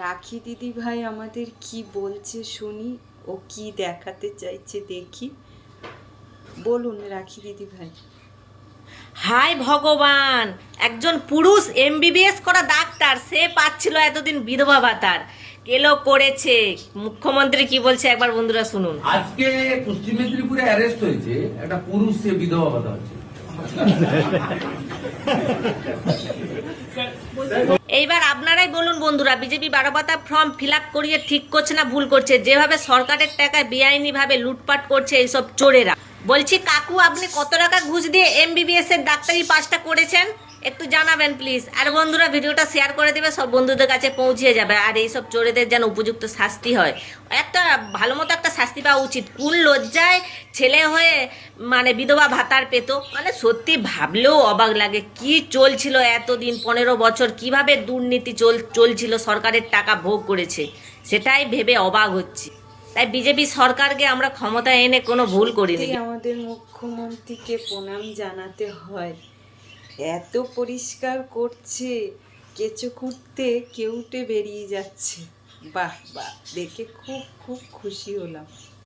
রাখি দিদি ভাই আমাদের কি বলছে শুনি, ও কি দেখাতে চাইছে দেখি। বলুন রাখি দিদি ভাই। হায় ভগবান, একজন পুরুষ এমবিবিএস করা ডাক্তার সে পাচ্ছিল এতদিন বিধবা ভাতার, কেলো করেছে। মুখ্যমন্ত্রী কি বলছে একবার বন্ধুরা শুনুন। আজকে পশ্চিম মেদিনীপুরে অ্যারেস্ট হয়েছে একটা পুরুষ, সে বিধবা ভাতা হচ্ছে। এইবার আপনারাই বলুন বন্ধুরা, বিজেপি 12 পাতা ফর্ম ফিল আপ করিয়ে ঠিক করছে না ভুল করছে? যেভাবে সরকারের টাকায় বেআইনি ভাবে লুটপাট করছে এইসব চোরেরা। বলছি কাকু, আপনি কত টাকা ঘুষ দিয়ে এমবিবিএস এর ডাক্তারি পাসটা করেছেন একটু জানাবেন প্লিজ। আর বন্ধুরা ভিডিওটা শেয়ার করে দেবে, সব বন্ধুদের কাছে পৌঁছে যাবে। আর এইসব চোরেদের যেন উপযুক্ত শাস্তি হয়, একটা ভালো মতো একটা শাস্তি পাওয়া উচিত। কোন লজ্জায় ছেলে হয়ে মানে বিধবা ভাতার পেত, মানে সত্যি ভাবলেও অবাক লাগে। কি চলছিল এতদিন, 15 বছর কিভাবে দুর্নীতি চলছিল, সরকারের টাকা ভোগ করেছে, সেটাই ভেবে অবাক হচ্ছি। তাই বিজেপি সরকারকে আমরা ক্ষমতা এনে কোনো ভুল করিনি। আমাদের মুখ্যমন্ত্রীকে প্রণাম জানাতে হয়, এত পরিষ্কার করছে, কেঁচো খুঁড়তে কেউটে বেরিয়ে যাচ্ছে। বাহ বাহ, দেখে খুব খুব খুশি হলাম।